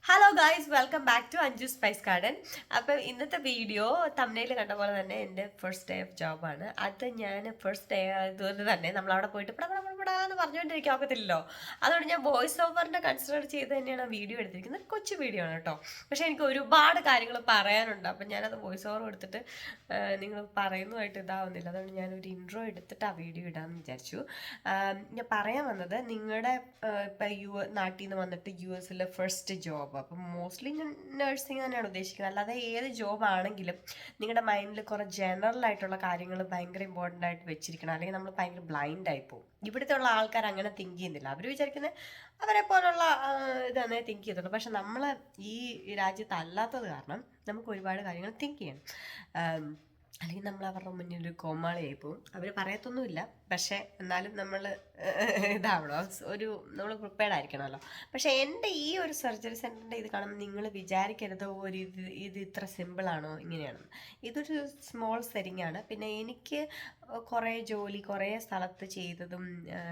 Hello guys, welcome back to Anju spice garden. അപ്പം ഇന്നത്തെ video തമ്മിൽ കണ്ട പോലെ തന്നെ എൻ്റെ ഫസ്റ്റ് ഡേ ഓഫ് ജോബാണ്. അത് ഞാൻ ഫസ്റ്റ് ഡേ ആയതുകൊണ്ട് തന്നെ നമ്മളവിടെ പോയിട്ട് പടാന്ന് പറഞ്ഞുകൊണ്ടിരിക്കാൻ ഒക്കത്തില്ലല്ലോ. അതുകൊണ്ട് ഞാൻ വോയിസ് ഓവറിൻ്റെ കൺസിഡർ ചെയ്ത് തന്നെയാണ് വീഡിയോ എടുത്തിരിക്കുന്നത്. കൊച്ചു വീഡിയോ ആണ് കേട്ടോ. പക്ഷേ എനിക്ക് ഒരുപാട് കാര്യങ്ങൾ പറയാനുണ്ട്. അപ്പം ഞാനത് വോയിസ് ഓവർ എടുത്തിട്ട് നിങ്ങൾ പറയുന്നതായിട്ട് ഇതാവുന്നില്ല. അതുകൊണ്ട് ഞാനൊരു ഇൻട്രോ എടുത്തിട്ട് ആ വീഡിയോ ഇടാമെന്ന് വിചാരിച്ചു. ഞാൻ പറയാൻ വന്നത് നിങ്ങളുടെ ഇപ്പം നാട്ടിൽ നിന്ന് വന്നിട്ട് US ഫസ്റ്റ് ജോബ്, അപ്പം മോസ്റ്റ്ലി ഞാൻ നഴ്സിംഗ് തന്നെയാണ് ഉദ്ദേശിക്കുന്നത്. അല്ലാതെ ഏത് ജോബ് ആണെങ്കിലും നിങ്ങളുടെ മൈൻഡിൽ കുറേ ജനറൽ ആയിട്ടുള്ള കാര്യങ്ങൾ ഭയങ്കര ഇമ്പോർട്ടൻ്റ് ആയിട്ട് വെച്ചിരിക്കണം. അല്ലെങ്കിൽ നമ്മൾ ഭയങ്കര ബ്ലൈൻഡ് ആയി പോകും. ഇവിടുത്തെ ഉള്ള ആൾക്കാർ അങ്ങനെ തിങ്ക് ചെയ്യുന്നില്ല. അവർ വിചാരിക്കുന്നത് അവരെ പോലുള്ള ഇതന്നെ തിങ്ക് ചെയ്തുള്ളൂ. പക്ഷെ നമ്മൾ ഈ രാജ്യത്ത് അല്ലാത്തത് കാരണം നമുക്ക് ഒരുപാട് കാര്യങ്ങൾ തിങ്ക് ചെയ്യണം. അല്ലെങ്കിൽ നമ്മൾ അവരുടെ മുന്നിൽ ഒരു കോമാളിയായി പോകും. അവർ പറയത്തൊന്നുമില്ല, പക്ഷേ എന്നാലും നമ്മൾ ഇതാവണോ, നമ്മൾ പ്രിപ്പയർഡ് ആയിരിക്കണമല്ലോ. പക്ഷേ എൻ്റെ ഈ ഒരു സർജറി സെൻറ്ററിൻ്റെ ഇത് കാണുമ്പോൾ നിങ്ങൾ വിചാരിക്കരുത് ഇത് ഇത്ര സിമ്പിളാണോ ഇങ്ങനെയാണെന്ന്. ഇതൊരു സ്മോൾ സെറ്റിംഗ് ആണ്. പിന്നെ എനിക്ക് കുറേ സ്ഥലത്ത് ചെയ്തതും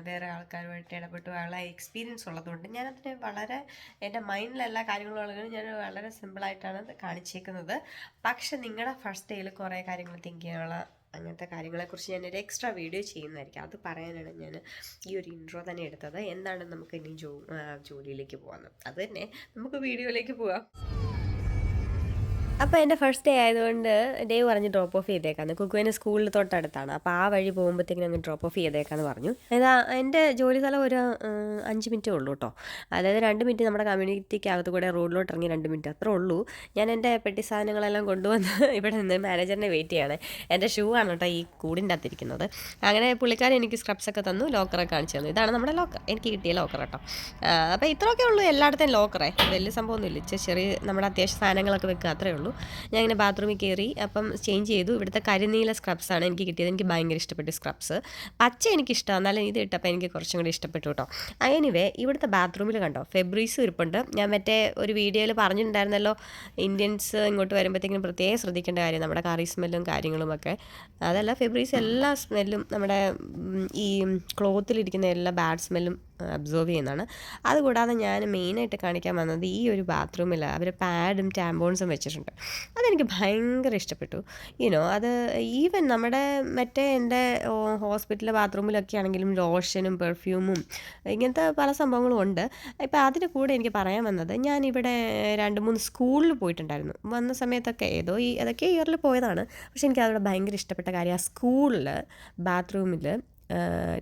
വേറെ ആൾക്കാരുമായിട്ട് ഇടപെട്ടുള്ള എക്സ്പീരിയൻസ് ഉള്ളതുകൊണ്ട് ഞാനതിനെ വളരെ എൻ്റെ മൈൻഡിൽ എല്ലാ കാര്യങ്ങളും ഞാൻ വളരെ സിമ്പിളായിട്ടാണ് കാണിച്ചേക്കുന്നത്. പക്ഷെ നിങ്ങളുടെ ഫസ്റ്റ് ഡേയിൽ കുറേ കാര്യങ്ങൾ തിങ്ക് ചെയ്യാനുള്ള അങ്ങനത്തെ കാര്യങ്ങളെക്കുറിച്ച് ഞാനൊരു എക്സ്ട്രാ വീഡിയോ ചെയ്യുന്നതായിരിക്കും. അത് പറയാനാണ് ഞാൻ ഈ ഒരു ഇൻട്രോ തന്നെ എടുത്തത്. എന്താണ് നമുക്ക് ഇനി ജോലിയിലേക്ക് പോകാമെന്ന്. അത് തന്നെ നമുക്ക് വീഡിയോയിലേക്ക് പോവാം. അപ്പോൾ എൻ്റെ ഫസ്റ്റ് ഡേ ആയതുകൊണ്ട് ഡേവ് പറഞ്ഞ് ഡ്രോപ്പ് ഓഫ് ചെയ്തേക്കാന്ന്. കുക്കുവിന് സ്കൂളിൽ തൊട്ടടുത്താണ്. അപ്പോൾ ആ വഴി പോകുമ്പോഴത്തേക്കിനും അങ്ങ് ഡ്രോപ്പ് ഓഫ് ചെയ്തേക്കാന്ന് പറഞ്ഞു. എൻ്റെ ജോലി സ്ഥലം ഒരു 5 മിനിറ്റേ ഉള്ളൂ കേട്ടോ. അതായത് 2 മിനിറ്റ് നമ്മുടെ കമ്മ്യൂണിറ്റിക്ക് അകത്ത് കൂടെ റോഡിലോട്ട് ഇറങ്ങി 2 മിനിറ്റ് അത്രേ ഉള്ളൂ. ഞാൻ എൻ്റെ പെട്ടി സാധനങ്ങളെല്ലാം കൊണ്ടുവന്ന് ഇവിടെ നിന്ന് മാനേജറിനെ വെയിറ്റ് ചെയ്യാണ്. എൻ്റെ ഷൂ ആണ് കേട്ടോ ഈ കൂടിൻ്റെ അകത്തിരിക്കുന്നത്. അങ്ങനെ പുള്ളിക്കാരൻ എനിക്ക് സ്ക്രബ്സൊക്കെ തന്നു, ലോക്കറൊക്കെ കാണിച്ചു തന്നു. ഇതാണ് നമ്മുടെ ലോക്കർ, എനിക്ക് കിട്ടിയ ലോക്കർ കേട്ടോ. അപ്പോൾ ഇത്രയൊക്കെ ഉള്ളൂ എല്ലായിടത്തെയും ലോക്കറേ, വലിയ സംഭവമൊന്നുമില്ല. ചെറിയ നമ്മുടെ അത്യാവശ്യ സാധനങ്ങളൊക്കെ വെക്കുക, അത്രേ ഉള്ളൂ. ഞാൻ ഇങ്ങനെ ബാത്റൂമിൽ കയറി, അപ്പം ചേഞ്ച് ചെയ്തു. ഇവിടുത്തെ കരിനീല സ്ക്രബ്സാണ് എനിക്ക് കിട്ടിയത്. എനിക്ക് ഭയങ്കര ഇഷ്ടപ്പെട്ടു സ്ക്രബ്സ്. പച്ച എനിക്കിഷ്ടമാണ്, എന്നാലും ഇത് ഇട്ടപ്പോൾ എനിക്ക് കുറച്ചും കൂടി ഇഷ്ടപ്പെട്ടു കേട്ടോ. എനിവേ ഇവിടുത്തെ ബാത്റൂമിൽ കണ്ടോ ഫെബ്രീസ് ഇരിപ്പുണ്ട്. ഞാൻ മറ്റേ ഒരു വീഡിയോയിൽ പറഞ്ഞിട്ടുണ്ടായിരുന്നല്ലോ, ഇന്ത്യൻസ് ഇങ്ങോട്ട് വരുമ്പോഴത്തേക്കും പ്രത്യേകം ശ്രദ്ധിക്കേണ്ട കാര്യം നമ്മുടെ കറി സ്മെല്ലും കാര്യങ്ങളുമൊക്കെ. അതല്ല, ഫെബ്രീസ് എല്ലാ സ്മെല്ലും നമ്മുടെ ഈ ക്ലോത്തിലിരിക്കുന്ന എല്ലാ ബാഡ് സ്മെല്ലും അബ്സോർവ് ചെയ്യുന്നതാണ്. അതുകൂടാതെ ഞാൻ മെയിനായിട്ട് കാണിക്കാൻ വന്നത് ഈ ഒരു ബാത്റൂമിൽ അവർ പാഡും ടാമ്പോൺസും വെച്ചിട്ടുണ്ട്. അതെനിക്ക് ഭയങ്കര ഇഷ്ടപ്പെട്ടു. അത് ഈവൻ നമ്മുടെ മറ്റേ എൻ്റെ ഹോസ്പിറ്റലിലെ ബാത്റൂമിലൊക്കെ ആണെങ്കിലും ലോഷനും പെർഫ്യൂമും ഇങ്ങനത്തെ പല സംഭവങ്ങളും ഉണ്ട്. ഇപ്പം അതിന് കൂടെ എനിക്ക് പറയാൻ വന്നത്, ഞാനിവിടെ 2-3 സ്കൂളിൽ പോയിട്ടുണ്ടായിരുന്നു വന്ന സമയത്തൊക്കെ. അതൊക്കെ ഇയറിൽ പോയതാണ്. പക്ഷെ എനിക്ക് അവിടെ ഭയങ്കര ഇഷ്ടപ്പെട്ട കാര്യം, ആ സ്കൂളിൽ ബാത്റൂമിൽ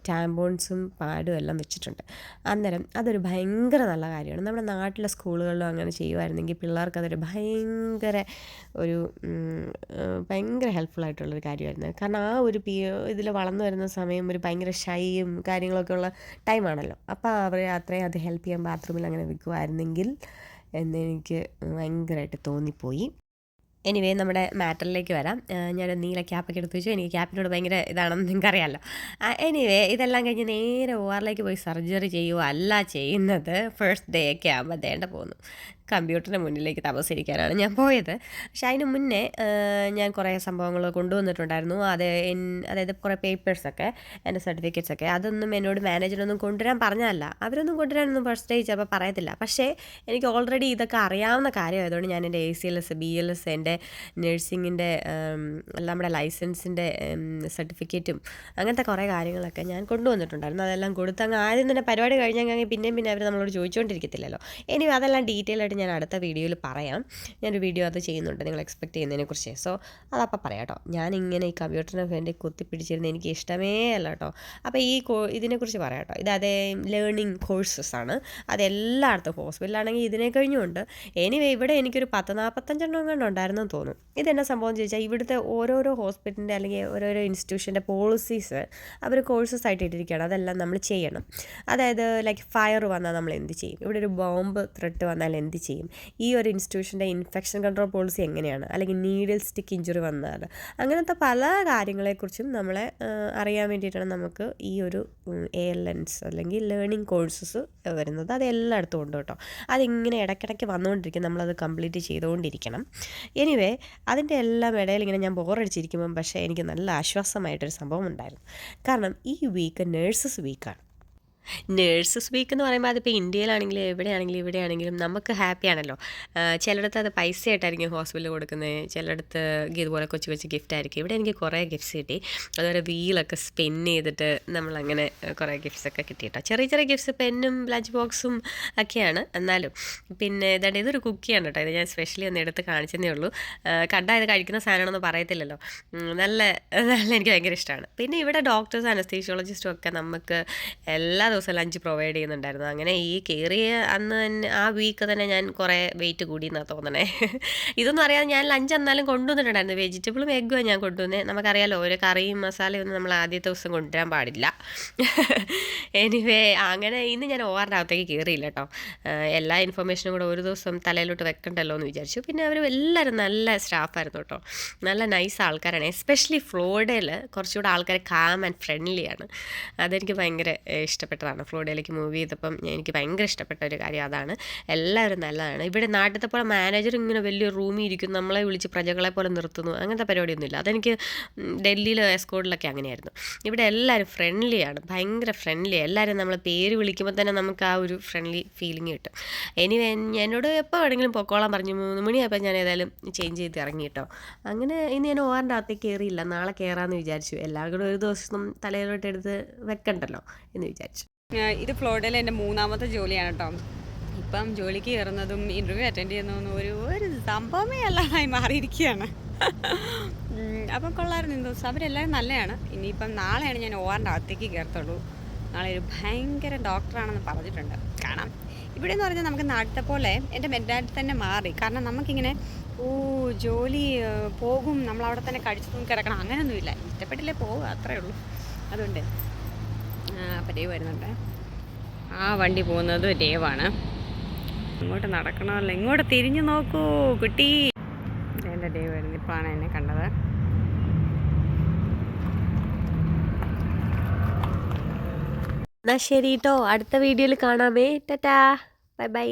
ടാമ്പോൺസും പാഡും എല്ലാം വെച്ചിട്ടുണ്ട്. അന്നേരം അതൊരു ഭയങ്കര നല്ല കാര്യമാണ്. നമ്മുടെ നാട്ടിലെ സ്കൂളുകളിലും അങ്ങനെ ചെയ്യുമായിരുന്നെങ്കിൽ പിള്ളേർക്ക് അതൊരു ഭയങ്കര ഹെൽപ്ഫുള്ളായിട്ടുള്ളൊരു കാര്യമായിരുന്നു. കാരണം ആ ഒരു ഇതിൽ വളർന്നു വരുന്ന സമയം ഒരു ഭയങ്കര ഷൈയും കാര്യങ്ങളൊക്കെ ഉള്ള ടൈമാണല്ലോ. അപ്പോൾ അവർ അത്രയും അത് ഹെൽപ്പ് ചെയ്യാൻ ബാത്റൂമിൽ അങ്ങനെ വെക്കുമായിരുന്നെങ്കിൽ എന്നെനിക്ക് ഭയങ്കരമായിട്ട് തോന്നിപ്പോയി. എനിവേ നമ്മുടെ മാറ്ററിലേക്ക് വരാം. ഞാൻ നീല ക്യാപ്പൊക്കെ എടുത്ത് വെച്ചു. എനിക്ക് ക്യാപ്പിനോട് ഭയങ്കര ഇതാണെന്ന് നിങ്ങൾക്കറിയാമല്ലോ. എനിവേ ഇതെല്ലാം കഴിഞ്ഞ് നേരെ ORലേക്ക് പോയി സർജറി ചെയ്യുക അല്ല ചെയ്യുന്നത്. ഫസ്റ്റ് ഡേ ഒക്കെ ആകുമ്പോൾ ദേണ്ട പോകുന്നു കമ്പ്യൂട്ടറിൻ്റെ മുന്നിലേക്ക് തപസ്സിരിക്കാനാണ് ഞാൻ പോയത്. പക്ഷെ അതിന് മുന്നേ ഞാൻ കുറേ സംഭവങ്ങൾ കൊണ്ടുവന്നിട്ടുണ്ടായിരുന്നു. അതായത് കുറേ പേപ്പേഴ്സൊക്കെ, എൻ്റെ സർട്ടിഫിക്കറ്റ്സൊക്കെ. അതൊന്നും എന്നോട് മാനേജറൊന്നും കൊണ്ടുവരാൻ പറഞ്ഞതല്ല. അവരൊന്നും കൊണ്ടുവരാനൊന്നും ഫസ്റ്റ് ഡേ ചിലപ്പോൾ പറയത്തില്ല. പക്ഷേ എനിക്ക് ഓൾറെഡി ഇതൊക്കെ അറിയാവുന്ന കാര്യമായതുകൊണ്ട് ഞാൻ എൻ്റെ ACLS BLS എൻ്റെ നഴ്സിങ്ങിൻ്റെ നമ്മുടെ ലൈസൻസിൻ്റെ സർട്ടിഫിക്കറ്റും അങ്ങനത്തെ കുറേ കാര്യങ്ങളൊക്കെ ഞാൻ കൊണ്ടുവന്നിട്ടുണ്ടായിരുന്നു. അതെല്ലാം കൊടുത്ത് അങ്ങ് ആദ്യം തന്നെ പരിപാടി കഴിഞ്ഞാൽ പിന്നെ അവർ നമ്മളോട് ചോദിച്ചുകൊണ്ടിരിക്കത്തില്ലല്ലോ. ഇനി അതെല്ലാം ഡീറ്റെയിൽ ആയിട്ട് ഞാൻ അടുത്ത വീഡിയോയിൽ പറയാം. ഞാനൊരു വീഡിയോ അത് ചെയ്യുന്നുണ്ട് നിങ്ങൾ എക്സ്പെക്ട് ചെയ്യുന്നതിനെക്കുറിച്ച്. സോ അതപ്പോൾ പറയാം കേട്ടോ. ഞാനിങ്ങനെ ഈ കമ്പ്യൂട്ടറിനെ വേണ്ടി കുത്തിപ്പിടിച്ചിരുന്ന എനിക്ക് ഇഷ്ടമേ അല്ല കേട്ടോ. അപ്പോൾ ഇതിനെക്കുറിച്ച് പറയാം കേട്ടോ. ഇതേ ലേണിംഗ് കോഴ്സസ് ആണ്. അതെല്ലായിടത്തും ഹോസ്പിറ്റലാണെങ്കിൽ ഇതിനെ കഴിഞ്ഞുണ്ട്. ഇവിടെ എനിക്കൊരു 10-45 കണ്ട് ഉണ്ടായിരുന്നെന്ന് തോന്നും. ഇതെന്നാ സംഭവം ചോദിച്ചാൽ, ഇവിടുത്തെ ഓരോരോ ഹോസ്പിറ്റലിൻ്റെ അല്ലെങ്കിൽ ഓരോരോ ഇൻസ്റ്റിറ്റ്യൂഷൻ്റെ പോളിസീസ് അവർ കോഴ്സസ് ആയിട്ട് ഇട്ടിരിക്കുകയാണ്. അതെല്ലാം നമ്മൾ ചെയ്യണം. അതായത് ലൈക്ക് ഫയർ വന്നാൽ നമ്മൾ എന്ത് ചെയ്യും, ഇവിടെ ഒരു ബോംബ് ത്രെട്ട് വന്നാൽ എന്ത് ചെയ്യും, ഈ ഒരു ഇൻസ്റ്റിറ്റ്യൂഷൻ്റെ ഇൻഫെക്ഷൻ കൺട്രോൾ പോളിസി എങ്ങനെയാണ്, അല്ലെങ്കിൽ നീഡിൽ സ്റ്റിക്ക് ഇഞ്ചുറി വന്നാൽ അങ്ങനത്തെ പല കാര്യങ്ങളെക്കുറിച്ചും നമ്മളെ അറിയാൻ വേണ്ടിയിട്ടാണ് നമുക്ക് ഈ ഒരു ALNs അല്ലെങ്കിൽ ലേണിംഗ് കോഴ്സസ് വരുന്നത്. അത് എല്ലായിടത്തും ഉണ്ട് കേട്ടോ. അതിങ്ങനെ ഇടയ്ക്കിടയ്ക്ക് വന്നുകൊണ്ടിരിക്കും, നമ്മളത് കംപ്ലീറ്റ് ചെയ്തുകൊണ്ടിരിക്കണം. എനിവേ അതിൻ്റെ എല്ലാം ഇടയിൽ ഇങ്ങനെ ഞാൻ ബോറടിച്ചിരിക്കുമ്പം പക്ഷേ എനിക്ക് നല്ല ആശ്വാസമായിട്ടൊരു സംഭവം ഉണ്ടായിരുന്നു. കാരണം ഈ വീക്ക് നേഴ്സസ് വീക്കാണ്. നേഴ്സസ് വീക്ക് എന്ന് പറയുമ്പോൾ അതിപ്പോൾ ഇന്ത്യയിലാണെങ്കിലും എവിടെയാണെങ്കിലും ഇവിടെയാണെങ്കിലും നമുക്ക് ഹാപ്പിയാണല്ലോ. ചിലയിടത്ത് അത് പൈസയായിട്ടായിരിക്കും ഹോസ്പിറ്റലിൽ കൊടുക്കുന്നത്, ചിലയിടത്ത് ഇതുപോലെ കൊച്ചു കൊച്ചു ഗിഫ്റ്റ് ആയിരിക്കും. ഇവിടെ എനിക്ക് കുറേ ഗിഫ്റ്റ്സ് കിട്ടി. അതുപോലെ വീലൊക്കെ സ്പിൻ ചെയ്തിട്ട് നമ്മളങ്ങനെ കുറേ ഗിഫ്റ്റ്സൊക്കെ കിട്ടി കേട്ടോ. ചെറിയ ചെറിയ ഗിഫ്റ്റ്സ്, പെന്നും ലഞ്ച് ബോക്സും ഒക്കെയാണ്. എന്നാലും പിന്നെ ഇതാണ്ട് ഇതൊരു കുക്കിയാണ് കേട്ടോ. ഇത് ഞാൻ സ്പെഷ്യലി ഒന്ന് എടുത്ത് കാണിച്ചതേ ഉള്ളൂ. കണ്ടാൽ ഇത് കഴിക്കുന്ന സാധനമാണെന്ന് പറയത്തില്ലല്ലോ. നല്ല നല്ല എനിക്ക് ഭയങ്കര ഇഷ്ടമാണ്. പിന്നെ ഇവിടെ ഡോക്ടേഴ്സ് അനസ്തീഷ്യോളജിസ്റ്റും ഒക്കെ നമുക്ക് എല്ലാ ദിവസവും ലഞ്ച് പ്രൊവൈഡ് ചെയ്യുന്നുണ്ടായിരുന്നു. അങ്ങനെ ഈ കയറിയ അന്ന് തന്നെ ആ വീക്ക് തന്നെ ഞാൻ കുറേ വെയിറ്റ് കൂടിയെന്നാണ് തോന്നണേ. ഇതൊന്നും അറിയാതെ ഞാൻ ലഞ്ച് എന്നാലും കൊണ്ടുവന്നിട്ടുണ്ടായിരുന്നു. വെജിറ്റബിളും എഗ്ഗുമാണ് ഞാൻ കൊണ്ടുവന്നത്. നമുക്കറിയാമല്ലോ, ഒരു കറിയും മസാലയും ഒന്നും നമ്മൾ ആദ്യത്തെ ദിവസം കൊണ്ടുവരാൻ പാടില്ല. എനിവേ അങ്ങനെ ഇന്ന് ഞാൻ ഓവറിൻ്റെ അകത്തേക്ക് കയറിയില്ല കേട്ടോ. എല്ലാ ഇൻഫർമേഷനും കൂടെ ഒരു ദിവസം തലയിലോട്ട് വെക്കണ്ടല്ലോ എന്ന് വിചാരിച്ചു. പിന്നെ അവർ എല്ലാവരും നല്ല സ്റ്റാഫായിരുന്നു കേട്ടോ. നല്ല നൈസ് ആൾക്കാരാണ്. എസ്പെഷ്യലി ഫ്ലോറിഡയിൽ കുറച്ചുകൂടെ ആൾക്കാർ കാം ആൻഡ് ഫ്രണ്ട്ലിയാണ്. അതെനിക്ക് ഭയങ്കര ഇഷ്ടപ്പെട്ടതാണ്. ഫ്ലോറിഡയിലേക്ക് മൂവ് ചെയ്തപ്പം എനിക്ക് ഭയങ്കര ഇഷ്ടപ്പെട്ട ഒരു കാര്യം അതാണ്. എല്ലാവരും നല്ലതാണ്. ഇവിടെ നാട്ടിലത്തെ പോലെ മാനേജർ ഇങ്ങനെ വലിയ റൂമിൽ ഇരിക്കും, നമ്മളെ വിളിച്ച് പ്രജകളെ പോലെ നിർത്തുന്നു, അങ്ങനത്തെ പരിപാടിയൊന്നുമില്ല. അതെനിക്ക് ഡൽഹിയിൽ എസ്കോർട്ടിലൊക്കെ അങ്ങനെയായിരുന്നു. ഇവിടെ എല്ലാവരും ഫ്രണ്ട്ലിയാണ്, ഭയങ്കര ഫ്രണ്ട്ലി. എല്ലാവരും നമ്മൾ പേര് വിളിക്കുമ്പോൾ തന്നെ നമുക്ക് ആ ഒരു ഫ്രണ്ട്ലി ഫീലിംഗ് കിട്ടും. എന്നോട് എപ്പോൾ വേണമെങ്കിലും പൊക്കോളാൻ പറഞ്ഞു. 3 മണിയായപ്പോൾ ഞാൻ ഏതായാലും ചേഞ്ച് ചെയ്ത് ഇറങ്ങി കേട്ടോ. അങ്ങനെ ഇന്ന് ഞാൻ ഓവറിൻ്റെ അകത്തേക്ക് കയറിയില്ല. നാളെ കയറാമെന്ന് വിചാരിച്ചു. എല്ലാവരും കൂടെ ഒരു ദിവസം തലയിലോട്ട് എടുത്ത് വെക്കണ്ടല്ലോ എന്ന് വിചാരിച്ചു. ഇത് ഫ്ലോറിഡയിൽ എൻ്റെ 3ാമത്തെ ജോലിയാണ് കേട്ടോ. ഇപ്പം ജോലിക്ക് കയറുന്നതും ഇൻ്റർവ്യൂ അറ്റൻഡ് ചെയ്യുന്നതൊന്നും ഒരു സംഭവമേ അല്ലാതായി മാറിയിരിക്കുകയാണ്. അപ്പം കൊള്ളായിരുന്നു ഇന്ന് ദിവസം. അവരെല്ലാവരും നല്ലതാണ്. ഇനിയിപ്പം നാളെയാണ് ഞാൻ ഓവറിൻ്റെ അകത്തേക്ക് കയറത്തുള്ളൂ. നാളെ ഒരു ഭയങ്കര ഡോക്ടറാണെന്ന് പറഞ്ഞിട്ടുണ്ട്. കാണാം. ഇവിടെ എന്ന് പറഞ്ഞാൽ നമുക്ക് നാട്ടിലത്തെ പോലെ എൻ്റെ മെൻറ്റാലിറ്റി തന്നെ മാറി. കാരണം നമുക്കിങ്ങനെ ജോലി പോകും, നമ്മളവിടെ തന്നെ കഴിച്ചു തൂങ്ങി കിടക്കണം, അങ്ങനെയൊന്നുമില്ല. ഇഷ്ടപ്പെട്ടില്ലേ പോകുക, അത്രയേ ഉള്ളൂ. അതുകൊണ്ട് അപ്പം ഡേവ് വരുന്നുണ്ട്. ആ വണ്ടി പോകുന്നത് ഡേവാണ്. ഇങ്ങോട്ട് നടക്കണമല്ലോ, ഇങ്ങോട്ട് തിരിഞ്ഞു നോക്കൂ കുട്ടി. എൻ്റെ ഡേവ് വരുന്നത് ഇപ്പോഴാണ് എന്നെ കണ്ടത്. എന്നാൽ ശരി കേട്ടോ, അടുത്ത വീഡിയോയിൽ കാണാമേ. Tata, bye bye.